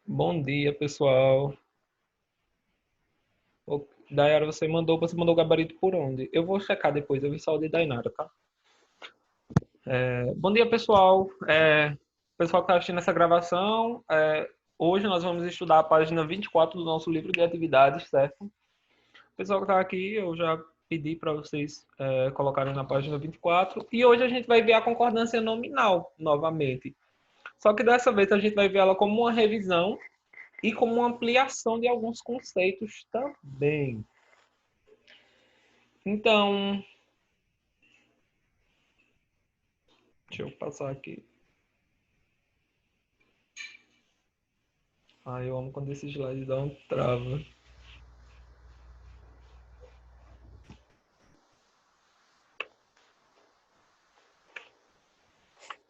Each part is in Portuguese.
Bom dia, pessoal. Dayara, você mandou o gabarito por onde? Eu vou checar depois, eu vi só o de Dainara, tá? Bom dia, pessoal. Pessoal que está assistindo essa gravação, hoje nós vamos estudar a página 24 do nosso livro de atividades, certo? Pessoal que está aqui, eu já pedi para vocês colocarem na página 24. E hoje a gente vai ver a concordância nominal novamente. Só que dessa vez a gente vai ver ela como uma revisão e como uma ampliação de alguns conceitos também. Então, deixa eu passar aqui. Eu amo quando esse slide dá um trava.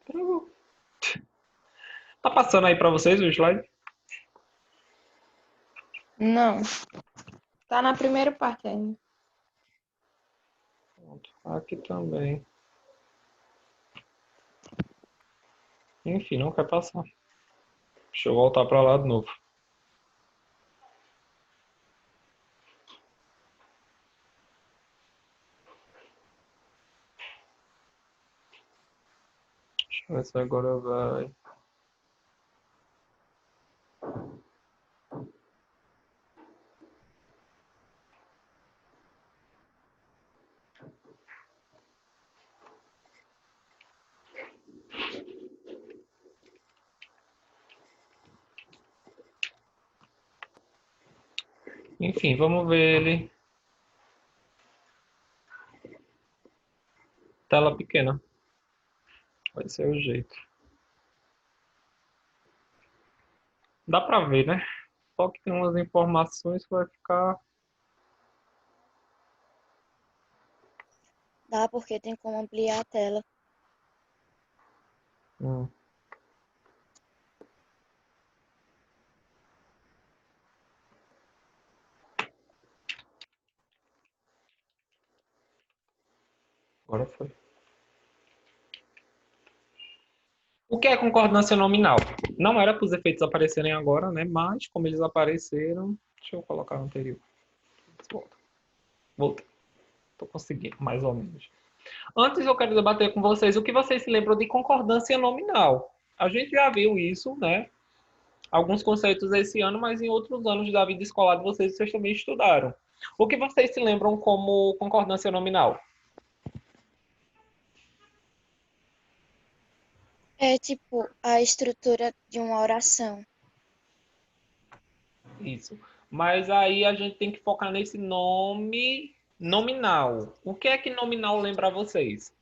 Travou. Tá passando aí para vocês o slide? Não. Tá na primeira parte ainda. Pronto. Aqui também. Enfim, não quer passar. Deixa eu voltar para lá de novo. Deixa eu ver se agora vai. Enfim, vamos ver ele. Tela pequena. Vai ser o jeito. Dá para ver, né? Só que tem umas informações que vai ficar. Dá porque tem como ampliar a tela. Hum. Agora foi. O que é concordância nominal? Não era para os efeitos aparecerem agora, né? Mas como eles apareceram, deixa eu colocar o anterior. Volta. Voltei. Estou conseguindo, mais ou menos. Antes eu quero debater com vocês o que vocês se lembram de concordância nominal. A gente já viu isso, né? Alguns conceitos esse ano, mas em outros anos da vida escolar de vocês também estudaram. O que vocês se lembram como concordância nominal? É tipo a estrutura de uma oração. Isso. Mas aí a gente tem que focar nesse nome nominal. O que é que nominal lembra a vocês?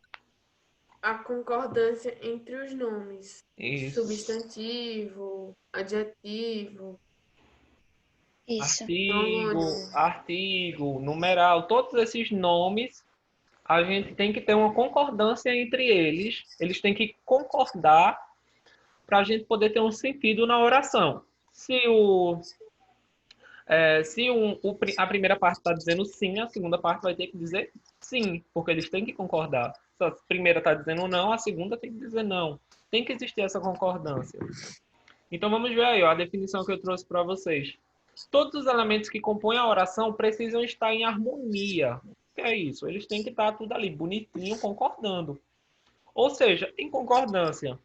A concordância entre os nomes. Isso. Substantivo, adjetivo, Isso. Artigo, numeral, todos esses nomes, a gente tem que ter uma concordância entre eles. Eles têm que concordar para a gente poder ter um sentido na oração. Se a primeira parte está dizendo sim, a segunda parte vai ter que dizer sim, porque eles têm que concordar. Se a primeira está dizendo não, a segunda tem que dizer não. Tem que existir essa concordância. Então vamos ver aí, ó, a definição que eu trouxe para vocês. Todos os elementos que compõem a oração precisam estar em harmonia. O que é isso? Eles têm que estar tudo ali, bonitinho, concordando. Ou seja, em concordância.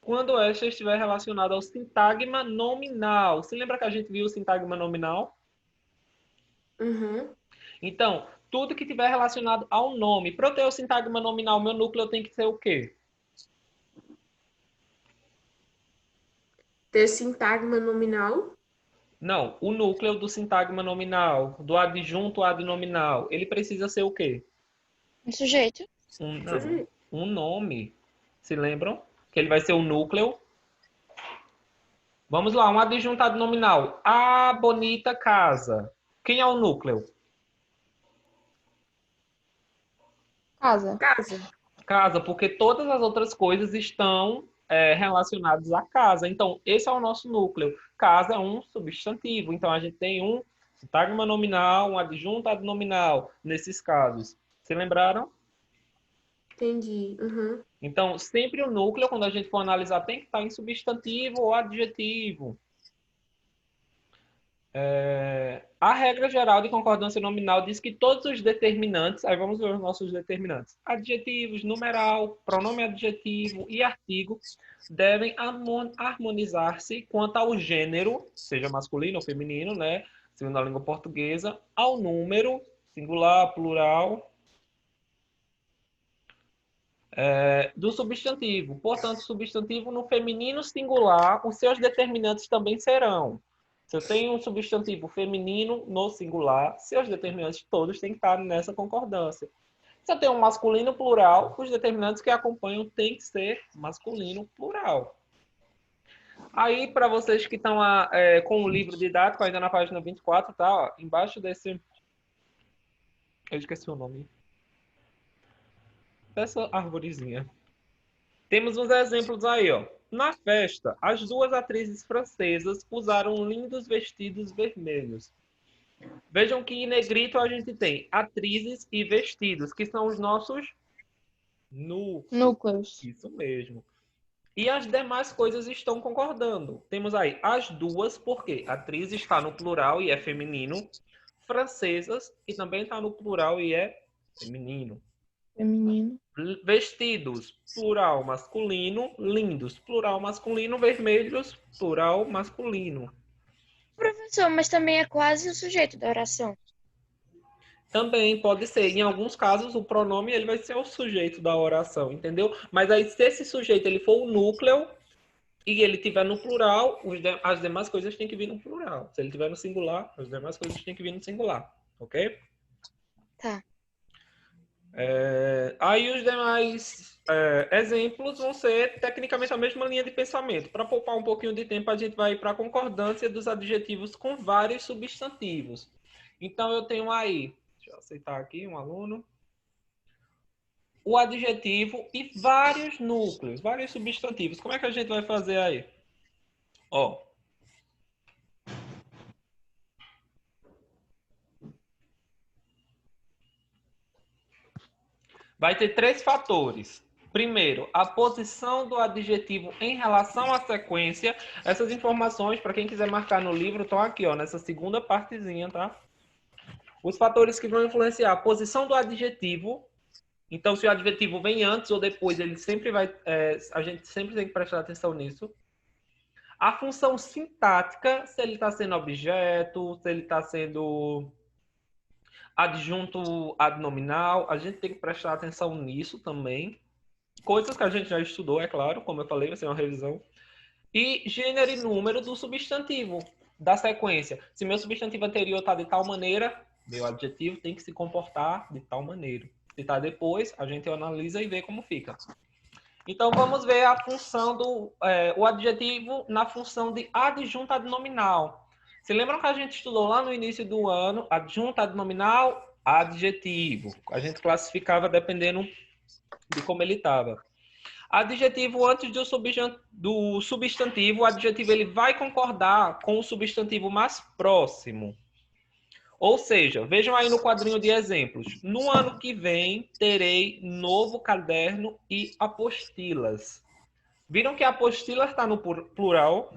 Quando esta estiver relacionada ao sintagma nominal. Se lembra que a gente viu o sintagma nominal? Uhum. Então, tudo que tiver relacionado ao nome. Para eu ter o sintagma nominal, meu núcleo tem que ser o quê? Ter sintagma nominal. Não, o núcleo do sintagma nominal, do adjunto adnominal, ele precisa ser o quê? Um sujeito. Não, um nome. Se lembram? Que ele vai ser o núcleo. Vamos lá, um adjunto adnominal. A bonita casa. Quem é o núcleo? Casa. Casa. Casa, porque todas as outras coisas estão relacionadas à casa. Então, esse é o nosso núcleo. Casa é um substantivo. Então, a gente tem um sintagma nominal, um adjunto adnominal, nesses casos. Se lembraram? Entendi. Uhum. Então, sempre o núcleo, quando a gente for analisar, tem que estar em substantivo ou adjetivo. A regra geral de concordância nominal diz que todos os determinantes, aí vamos ver os nossos determinantes, adjetivos, numeral, pronome adjetivo e artigo, devem harmonizar-se quanto ao gênero, seja masculino ou feminino, né, segundo a língua portuguesa, ao número, singular, plural, do substantivo. Portanto, substantivo no feminino singular, os seus determinantes também serão. Se eu tenho um substantivo feminino no singular, seus determinantes todos têm que estar nessa concordância. Se eu tenho um masculino plural, os determinantes que acompanham têm que ser masculino plural. Aí, para vocês que estão com o livro didático, ainda na página 24, tá? Ó, embaixo desse... Eu esqueci o nome. Dessa arvorezinha. Temos uns exemplos aí, ó. Na festa, as duas atrizes francesas usaram lindos vestidos vermelhos. Vejam que em negrito a gente tem atrizes e vestidos, que são os nossos Núcleos. Isso mesmo. E as demais coisas estão concordando. Temos aí as duas, porque atriz está no plural e é feminino. Francesas, e também está no plural e é feminino. Feminino. Vestidos, plural masculino. Lindos, plural masculino. Vermelhos, plural masculino. Professor, mas também é quase o sujeito da oração. Também pode ser. Em alguns casos, o pronome ele vai ser o sujeito da oração, entendeu? Mas aí, se esse sujeito ele for o núcleo e ele tiver no plural, as demais coisas têm que vir no plural. Se ele tiver no singular, as demais coisas têm que vir no singular. Ok? Tá. Aí os demais exemplos vão ser tecnicamente a mesma linha de pensamento. Para poupar um pouquinho de tempo, a gente vai para a concordância dos adjetivos com vários substantivos. Então, eu tenho aí, deixa eu aceitar aqui um aluno, o adjetivo e vários núcleos, vários substantivos. Como é que a gente vai fazer aí? Ó. Vai ter 3 fatores. Primeiro, a posição do adjetivo em relação à sequência. Essas informações, para quem quiser marcar no livro, estão aqui, ó, nessa segunda partezinha, tá? Os fatores que vão influenciar a posição do adjetivo. Então, se o adjetivo vem antes ou depois, ele sempre vai... a gente sempre tem que prestar atenção nisso. A função sintática, se ele está sendo objeto, se ele está sendo... adjunto adnominal, a gente tem que prestar atenção nisso também. Coisas que a gente já estudou, é claro, como eu falei, vai ser uma revisão. E gênero e número do substantivo, da sequência. Se meu substantivo anterior está de tal maneira, meu adjetivo tem que se comportar de tal maneira. Se está depois, a gente analisa e vê como fica. Então, vamos ver a função o adjetivo na função de adjunto adnominal. Se lembram que a gente estudou lá no início do ano, adjunto adnominal, adjetivo. A gente classificava dependendo de como ele estava. Adjetivo antes do substantivo, o adjetivo ele vai concordar com o substantivo mais próximo. Ou seja, vejam aí no quadrinho de exemplos. No ano que vem, terei novo caderno e apostilas. Viram que apostila está no plural?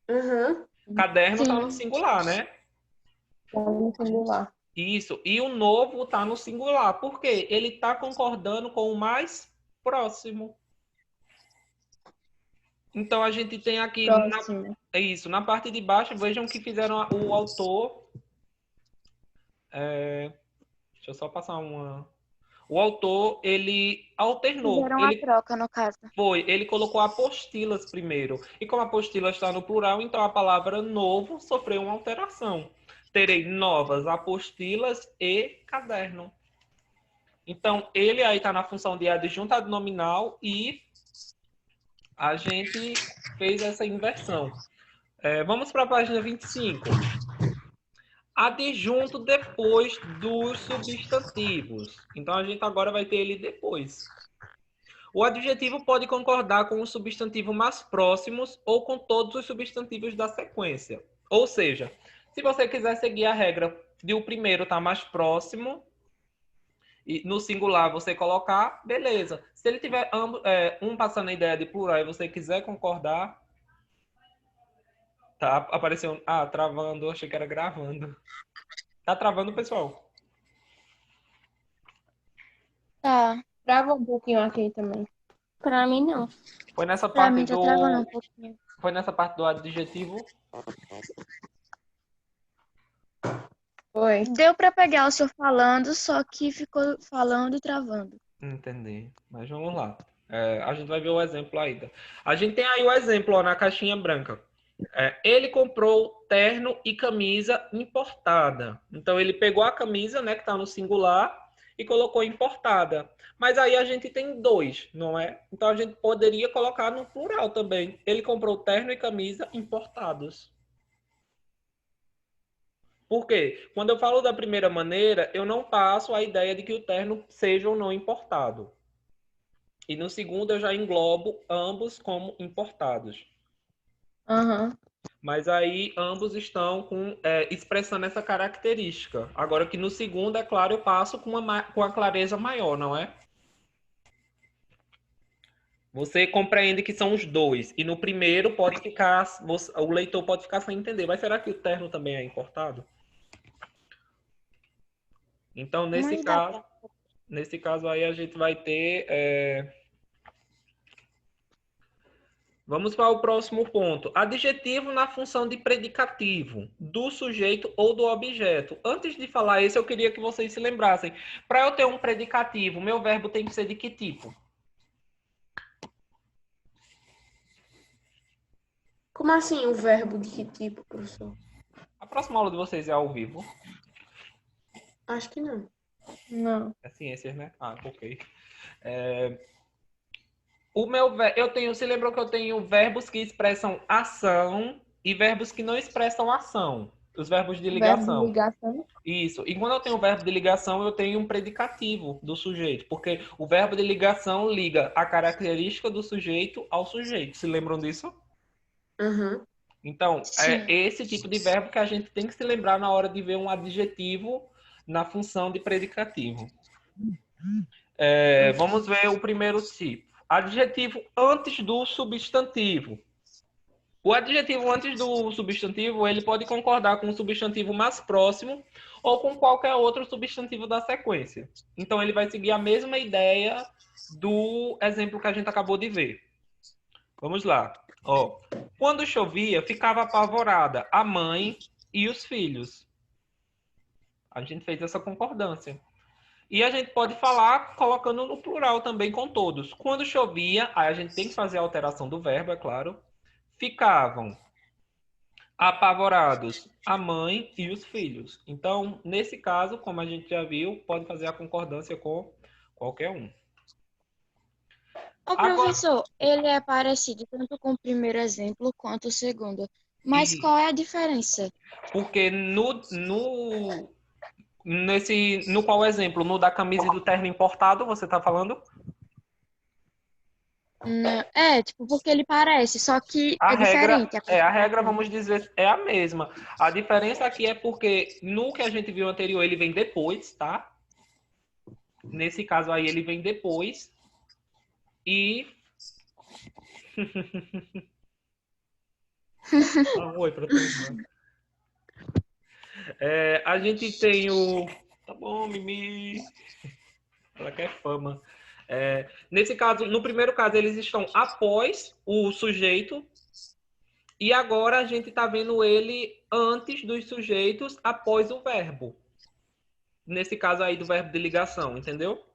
Uhum. Caderno está Sim. no singular, né? Tá no singular. Isso. E o novo está no singular. Por quê? Ele está concordando com o mais próximo. Então, a gente tem aqui... Próximo. Na parte de baixo, vejam que fizeram o autor... deixa eu só passar uma... O autor, ele alternou. Fizeram a troca, no caso. Ele colocou apostilas primeiro. E como apostila está no plural, então a palavra novo sofreu uma alteração. Terei novas apostilas e caderno. Então, ele aí está na função de adjunto adnominal e a gente fez essa inversão. Vamos para a página 25. Adjunto depois dos substantivos. Então, a gente agora vai ter ele depois. O adjetivo pode concordar com os substantivos mais próximos ou com todos os substantivos da sequência. Ou seja, se você quiser seguir a regra de o primeiro estar mais próximo, e no singular você colocar, beleza. Se ele tiver um passando a ideia de plural e você quiser concordar, Tá aparecendo. Ah, travando. Achei que era gravando. Tá travando, pessoal? Tá. Trava um pouquinho aqui também. Pra mim, não. Foi nessa Pra parte mim tá travando um do. pouquinho. Foi nessa parte do adjetivo. Foi. Deu pra pegar o senhor falando, só que ficou falando e travando. Entendi. Mas vamos lá. A gente vai ver o exemplo ainda. A gente tem aí o exemplo ó, na caixinha branca. Ele comprou terno e camisa importada. Então ele pegou a camisa, né, que está no singular, e colocou importada. Mas aí a gente tem dois, não é? Então a gente poderia colocar no plural também. Ele comprou terno e camisa importados. Por quê? Quando eu falo da primeira maneira, eu não passo a ideia de que o terno seja ou não importado. E no segundo eu já englobo ambos como importados. Aham. Mas aí ambos estão expressando essa característica. Agora que no segundo, é claro, eu passo com a clareza maior, não é? Você compreende que são os dois. E no primeiro pode ficar. O leitor pode ficar sem entender. Mas será que o terno também é importado? Então, Mas dá pra. nesse caso aí, a gente vai ter. Vamos para o próximo ponto. Adjetivo na função de predicativo, do sujeito ou do objeto. Antes de falar isso, eu queria que vocês se lembrassem. Para eu ter um predicativo, meu verbo tem que ser de que tipo? Como assim o verbo de que tipo, professor? A próxima aula de vocês é ao vivo. Acho que não. Não. É ciências, né? Ah, ok. Se lembram que eu tenho verbos que expressam ação e verbos que não expressam ação. Os verbos de Verbo de ligação. ligação. Isso. E quando eu tenho o verbo de ligação, eu tenho um predicativo do sujeito, porque o verbo de ligação liga a característica do sujeito ao sujeito. Se lembram disso? Aham. Então, é Sim. esse tipo de verbo que a gente tem que se lembrar na hora de ver um adjetivo na função de predicativo. Vamos ver o primeiro tipo. Adjetivo antes do substantivo. O adjetivo antes do substantivo, ele pode concordar com o substantivo mais próximo ou com qualquer outro substantivo da sequência. Então, ele vai seguir a mesma ideia do exemplo que a gente acabou de ver. Vamos lá. Ó, quando chovia, ficava apavorada a mãe e os filhos. A gente fez essa concordância. E a gente pode falar colocando no plural também com todos. Quando chovia, aí a gente tem que fazer a alteração do verbo, é claro. Ficavam apavorados a mãe e os filhos. Então, nesse caso, como a gente já viu, pode fazer a concordância com qualquer um. Ô, Agora, professor, ele é parecido tanto com o primeiro exemplo quanto o segundo. Mas e qual é a diferença? porque no qual exemplo? No da camisa e do terno importado, você está falando? É, tipo, porque ele parece, só que A é regra, diferente. a regra, vamos dizer, é a mesma. A diferença aqui é porque no que a gente viu anterior, ele vem depois, tá? Nesse caso aí, ele vem depois. E. Oi pra turma. A gente tem o. Tá bom, Mimi. Ela quer fama. Nesse caso, no primeiro caso, eles estão após o sujeito. E agora a gente está vendo ele antes dos sujeitos, após o verbo. Nesse caso aí do verbo de ligação, entendeu?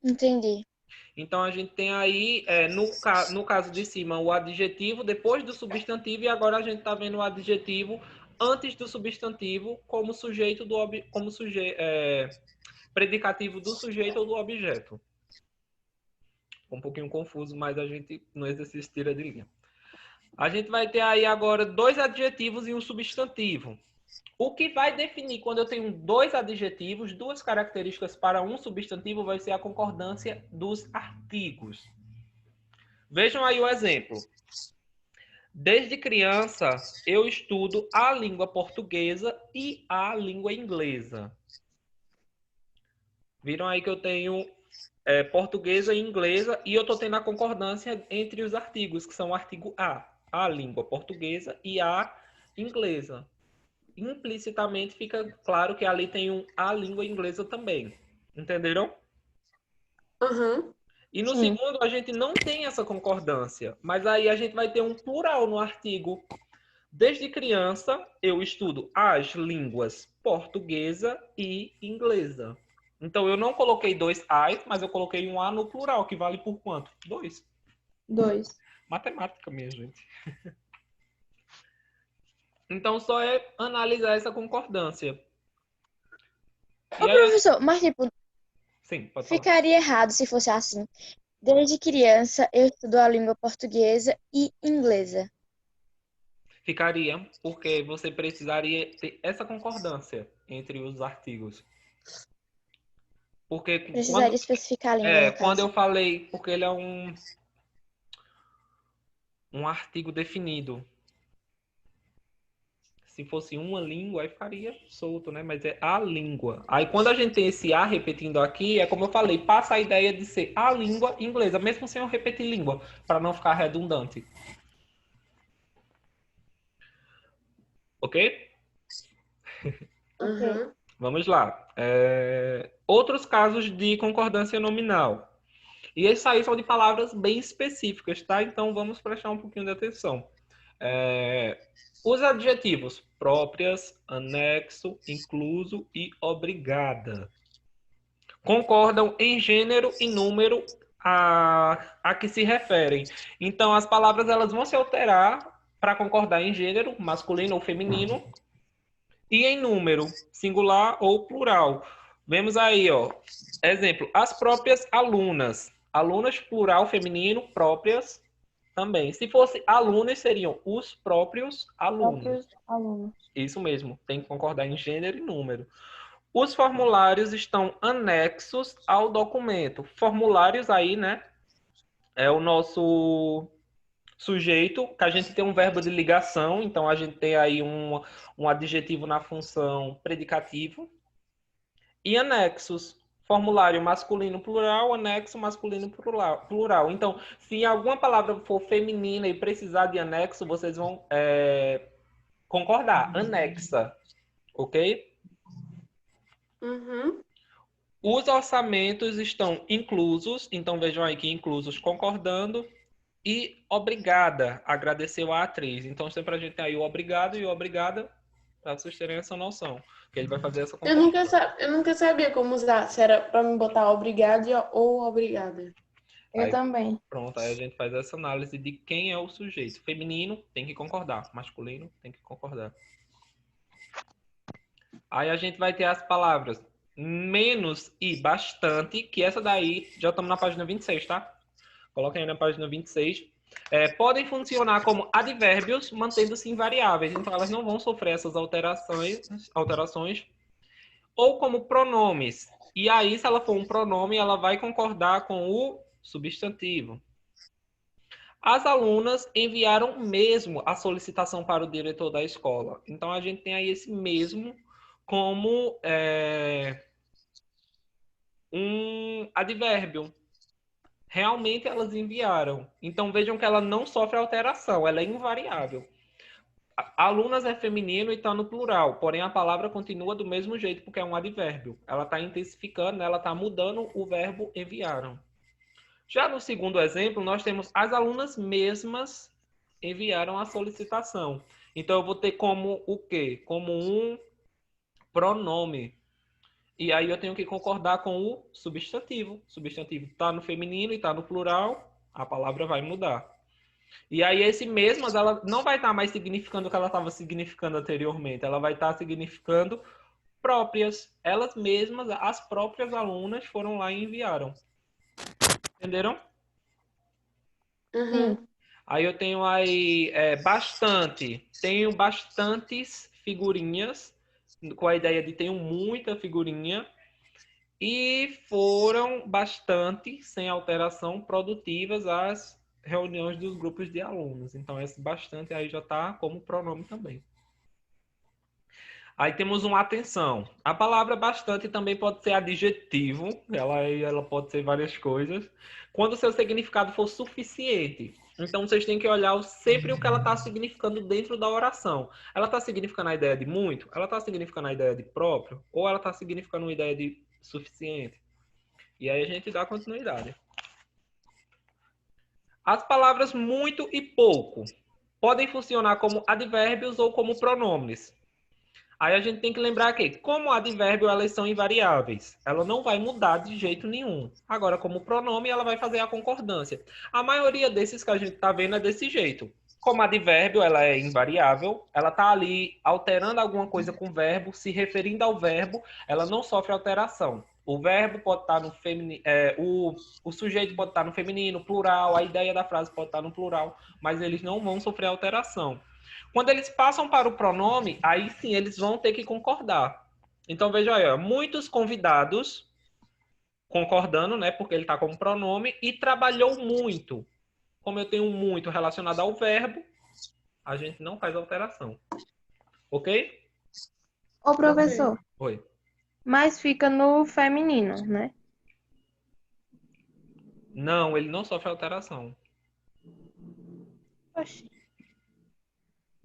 Entendi. Então a gente tem aí, no caso de cima, o adjetivo depois do substantivo, e agora a gente está vendo o adjetivo antes do substantivo como sujeito predicativo do sujeito ou do objeto. Um pouquinho confuso, mas a gente no exercício tira de linha. A gente vai ter aí agora dois adjetivos e um substantivo. O que vai definir quando eu tenho dois adjetivos, duas características para um substantivo, vai ser a concordância dos artigos. Vejam aí o exemplo. Desde criança, eu estudo a língua portuguesa e a língua inglesa. Viram aí que eu tenho portuguesa e inglesa, e eu estou tendo a concordância entre os artigos, que são o artigo A. a língua portuguesa e a inglesa. Implicitamente fica claro que ali tem a língua inglesa também. Entenderam? Aham. E no Sim. segundo, a gente não tem essa concordância, mas aí a gente vai ter um plural no artigo. Desde criança, eu estudo as línguas portuguesa e inglesa. Então, eu não coloquei 2 A's, mas eu coloquei um A no plural, que vale por quanto? 2. 2. Matemática, minha gente. Então, só é analisar essa concordância. Ô, E aí, professor, mas tipo, sim, pode falar. ficaria errado se fosse assim. Desde criança eu estudo a língua portuguesa e inglesa. Ficaria, porque você precisaria ter essa concordância entre os artigos. Porque Precisaria especificar a língua, no quando caso. eu falei, porque ele é um artigo definido. Se fosse uma língua, aí ficaria solto, né? Mas é a língua. Aí quando a gente tem esse A repetindo aqui, é como eu falei, passa a ideia de ser a língua inglesa, mesmo sem eu repetir língua, para não ficar redundante. Ok? Ok. Aham. Vamos lá. Outros casos de concordância nominal. E esses aí são de palavras bem específicas, tá? Então vamos prestar um pouquinho de atenção. Os adjetivos próprias, anexo, incluso e obrigada concordam em gênero e número a que se referem. Então as palavras elas vão se alterar para concordar em gênero, masculino ou feminino, e em número, singular ou plural. Vemos aí, ó, exemplo, as próprias alunas. Alunas, plural, feminino, próprias também. Se fosse alunos, seriam os próprios alunos. Próprios alunos. Isso mesmo, tem que concordar em gênero e número. Os formulários estão anexos ao documento. Formulários aí, né? É o nosso sujeito, que a gente tem um verbo de ligação, então a gente tem aí um adjetivo na função predicativo. E anexos, formulário masculino plural, anexo masculino plural. Então, se alguma palavra for feminina e precisar de anexo, vocês vão concordar, anexa, ok? Uhum. Os orçamentos estão inclusos, então vejam aí que inclusos concordando, e obrigada, agradeceu a atriz. Então sempre a gente tem aí o obrigado e o obrigada, para vocês terem essa noção, que ele vai fazer essa concordância. Eu nunca sabia como usar, se era pra me botar obrigado ou obrigada. Eu Aí, também. pronto, aí a gente faz essa análise de quem é o sujeito. Feminino tem que concordar, masculino tem que concordar. Aí a gente vai ter as palavras menos e bastante, que essa daí, já estamos na página 26, tá? Coloquem aí na página 26. Podem funcionar como advérbios, mantendo-se invariáveis. Então, elas não vão sofrer essas alterações. Ou como pronomes. E aí, se ela for um pronome, ela vai concordar com o substantivo. As alunas enviaram mesmo a solicitação para o diretor da escola. Então, a gente tem aí esse mesmo como um advérbio. Realmente elas enviaram. Então vejam que ela não sofre alteração, ela é invariável. Alunas é feminino e está no plural, porém a palavra continua do mesmo jeito porque é um advérbio. Ela está intensificando, né? Ela está mudando o verbo enviaram. Já no segundo exemplo, nós temos as alunas mesmas enviaram a solicitação. Então eu vou ter como o quê? Como um pronome. E aí eu tenho que concordar com o substantivo. O substantivo está no feminino e está no plural, a palavra vai mudar. E aí esse mesmas, ela não vai estar mais significando o que ela estava significando anteriormente. Ela vai estar significando próprias. Elas mesmas, as próprias alunas foram lá e enviaram. Entenderam? Uhum. Aí eu tenho aí bastante. Tenho bastantes figurinhas, com a ideia de tenho muita figurinha. E foram bastante, sem alteração, produtivas as reuniões dos grupos de alunos. Então, esse bastante aí já está como pronome também. Aí temos uma atenção. A palavra bastante também pode ser adjetivo, ela pode ser várias coisas, quando o seu significado for suficiente. Então, vocês têm que olhar sempre o que ela está significando dentro da oração. Ela está significando a ideia de muito? Ela está significando a ideia de próprio? Ou ela está significando uma ideia de suficiente? E aí a gente dá continuidade. As palavras muito e pouco podem funcionar como advérbios ou como pronomes. Aí a gente tem que lembrar que, como advérbio, elas são invariáveis. Ela não vai mudar de jeito nenhum. Agora, como pronome, ela vai fazer a concordância. A maioria desses que a gente está vendo é desse jeito. Como advérbio, ela é invariável. Ela está ali alterando alguma coisa com o verbo, se referindo ao verbo, ela não sofre alteração. O verbo pode estar no feminino, o sujeito pode estar no feminino, plural, a ideia da frase pode estar no plural, mas eles não vão sofrer alteração. Quando eles passam para o pronome, aí sim eles vão ter que concordar. Então, veja aí, ó, muitos convidados concordando, né? Porque ele está como pronome, e trabalhou muito. Como eu tenho muito relacionado ao verbo, a gente não faz alteração. Ok? Ô, professor, Oi. mas fica no feminino, né? Não, ele não sofre alteração. Oxi.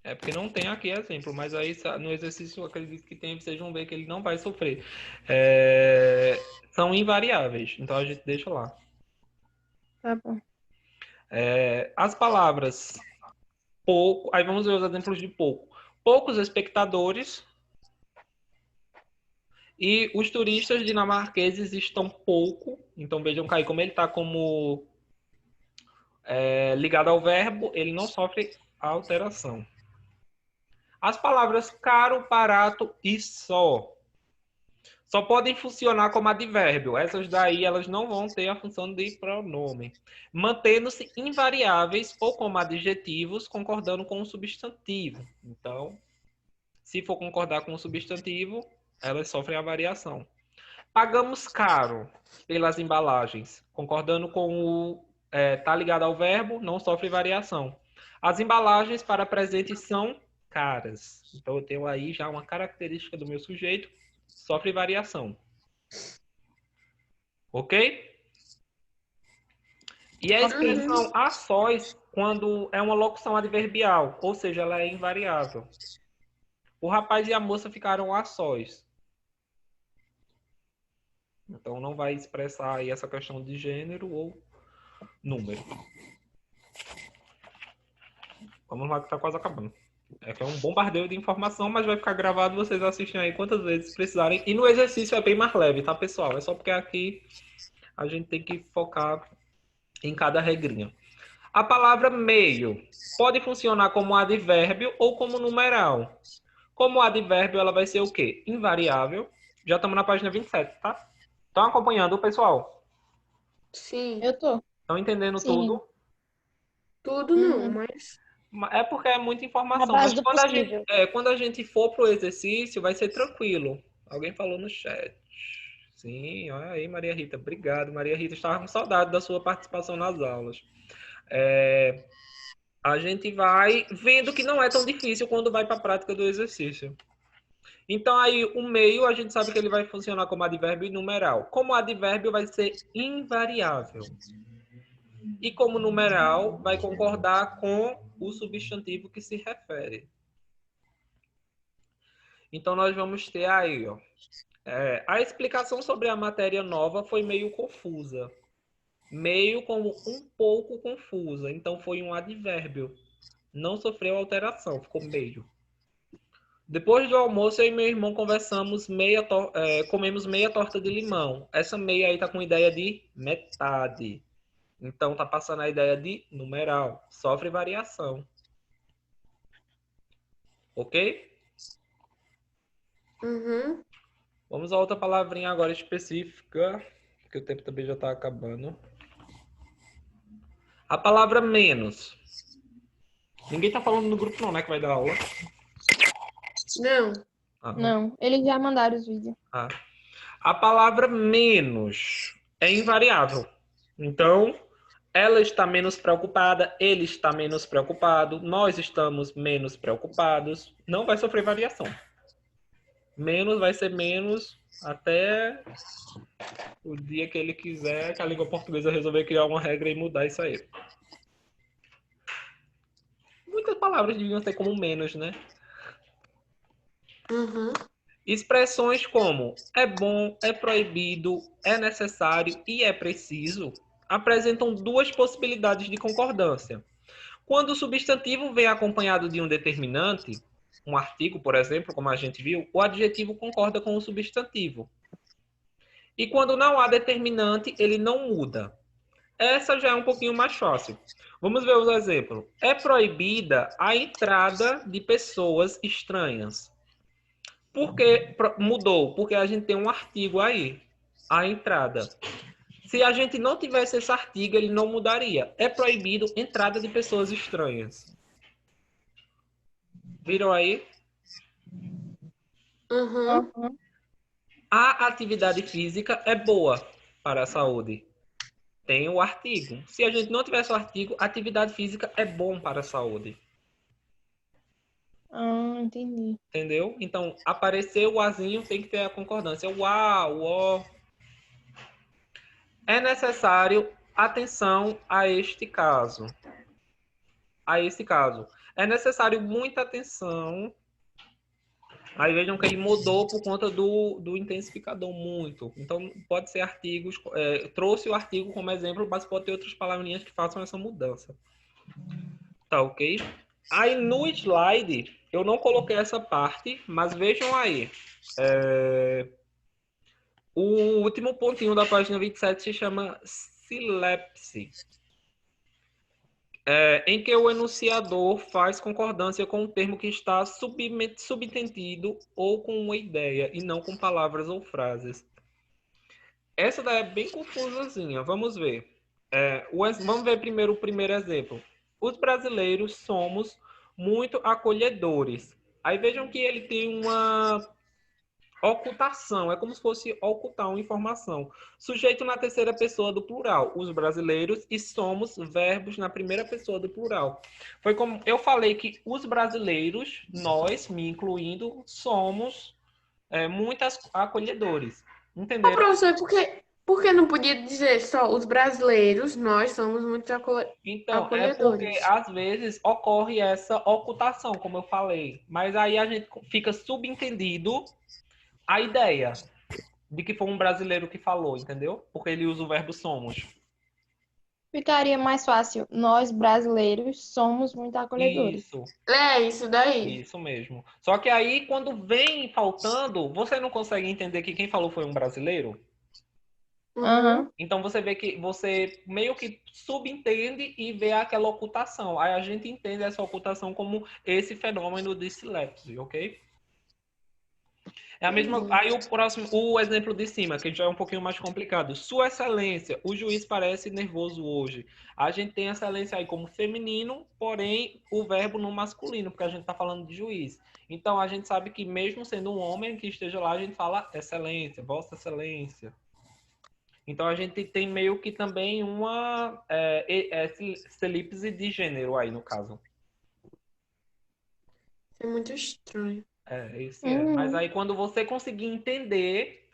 É porque não tem aqui exemplo, mas aí no exercício eu acredito que tem, vocês vão ver que ele não vai sofrer. São invariáveis, então a gente deixa lá. Tá bom. As palavras pouco, aí vamos ver os exemplos de pouco. Poucos espectadores e os turistas dinamarqueses estão pouco, então vejam aí como ele está como ligado ao verbo, ele não sofre alteração. As palavras caro, barato e só podem funcionar como advérbio. Essas daí elas não vão ter a função de pronome. Mantendo-se invariáveis ou como adjetivos, concordando com o substantivo. Então, se for concordar com o substantivo, elas sofrem a variação. Pagamos caro pelas embalagens, concordando com o tá ligado ao verbo, não sofre variação. As embalagens para presentes são caras. Então eu tenho aí já uma característica do meu sujeito, sofre variação. Ok? E a expressão a sós, quando é uma locução adverbial, ou seja, ela é invariável. O rapaz e a moça ficaram a sós. Então não vai expressar aí essa questão de gênero ou número. Vamos lá que tá quase acabando. Foi um bombardeio de informação, mas vai ficar gravado, vocês assistem aí quantas vezes precisarem. E no exercício é bem mais leve, tá, pessoal? É só porque aqui a gente tem que focar em cada regrinha. A palavra meio pode funcionar como advérbio ou como numeral. Como advérbio, ela vai ser o quê? Invariável. Já estamos na página 27, tá? Estão acompanhando, pessoal? Sim. Eu tô. Estão entendendo Sim. tudo? Tudo não, Uhum. mas... É porque é muita Na informação. base Mas do quando possível. quando a gente for pro exercício, vai ser tranquilo. Alguém falou no chat. Sim, olha aí, Maria Rita. Obrigado, Maria Rita. Estava com saudade da sua participação nas aulas. A gente vai vendo que não é tão difícil quando vai para a prática do exercício. Então, aí, o meio, a gente sabe que ele vai funcionar como advérbio e numeral. Como advérbio, vai ser invariável. E como numeral, vai concordar com o substantivo que se refere. Então, nós vamos ter aí, ó, a explicação sobre a matéria nova foi meio confusa. Meio como um pouco confusa. Então, foi um advérbio. Não sofreu alteração, ficou meio. Depois do almoço, eu e meu irmão conversamos comemos meia torta de limão. Essa meia aí tá com ideia de metade. Então, tá passando a ideia de numeral. Sofre variação. Ok? Uhum. Vamos a outra palavrinha agora específica, que o tempo também já está acabando. A palavra menos. Ninguém tá falando no grupo não, né, que vai dar aula? Não. Não, eles já mandaram os vídeos. A palavra menos é invariável. Então, ela está menos preocupada, ele está menos preocupado, nós estamos menos preocupados. Não vai sofrer variação. Menos vai ser menos até o dia que ele quiser, que a língua portuguesa resolver criar uma regra e mudar isso aí. palavras deviam ser como menos, né? Uhum. Expressões como é bom, é proibido, é necessário e é preciso apresentam duas possibilidades de concordância. Quando o substantivo vem acompanhado de um determinante, um artigo, por exemplo, como a gente viu, o adjetivo concorda com o substantivo. E quando não há determinante, ele não muda. Essa já é um pouquinho mais fácil. Vamos ver os exemplos. É proibida a entrada de pessoas estranhas. Por que mudou? Porque a gente tem um artigo aí, a entrada. Se a gente não tivesse esse artigo, ele não mudaria. É proibido entrada de pessoas estranhas. Viram aí? Uhum. Uhum. A atividade física é boa para a saúde. Tem o artigo. Se a gente não tivesse o artigo, a atividade física é bom para a saúde. Ah, entendi. Entendeu? Então, aparecer o azinho tem que ter a concordância. O a, o o. É necessário atenção a este caso. A esse caso. É necessário muita atenção. Aí vejam que ele mudou por conta do intensificador muito. Então, pode ser artigos. Trouxe o artigo como exemplo, mas pode ter outras palavrinhas que façam essa mudança. Tá ok? Aí no slide, eu não coloquei essa parte, mas vejam aí. O último pontinho da página 27 se chama silepse. Em que o enunciador faz concordância com o termo que está subentendido ou com uma ideia, e não com palavras ou frases. Essa daí é bem confusazinha. Vamos ver. Vamos ver primeiro o primeiro exemplo. Os brasileiros somos muito acolhedores. Aí vejam que ele tem uma ocultação, é como se fosse ocultar uma informação. Sujeito na terceira pessoa do plural, os brasileiros, e somos verbos na primeira pessoa do plural. Foi como eu falei que os brasileiros, nós, me incluindo, somos muito acolhedores. Ô, Entenderam? professor, por que não podia dizer só os brasileiros, nós somos muito Então, é porque acolhedores? às vezes ocorre essa ocultação, como eu falei, mas aí a gente fica subentendido a ideia de que foi um brasileiro que falou, entendeu? Porque ele usa o verbo somos. Ficaria mais fácil. Nós, brasileiros, somos muito acolhedores. Isso, É isso daí. isso mesmo. Só que aí, quando vem faltando, você não consegue entender que quem falou foi um brasileiro? Aham. Então você vê que você meio que subentende e vê aquela ocultação. Aí a gente entende essa ocultação como esse fenômeno de silepse, ok? É a mesma. Aí o próximo, o exemplo de cima, que já é um pouquinho mais complicado. Sua Excelência, o juiz parece nervoso hoje. A gente tem excelência aí como feminino, porém o verbo no masculino, porque a gente está falando de juiz. Então a gente sabe que mesmo sendo um homem que esteja lá, a gente fala excelência, vossa excelência. Então a gente tem meio que também uma selípse de gênero aí no caso. É muito estranho. Esse é. Mas aí quando você conseguir entender,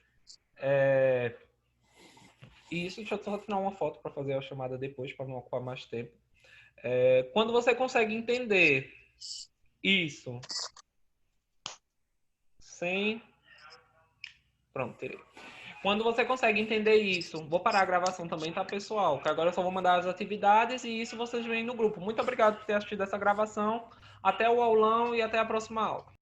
e isso, deixa eu só tirar uma foto para fazer a chamada depois, para não ocupar mais tempo. Quando você consegue entender isso, sem. Pronto, tirei. Quando você consegue entender isso, vou parar a gravação também, tá, pessoal? Que agora eu só vou mandar as atividades e isso vocês veem no grupo. Muito obrigado por ter assistido essa gravação. Até o aulão e até a próxima aula.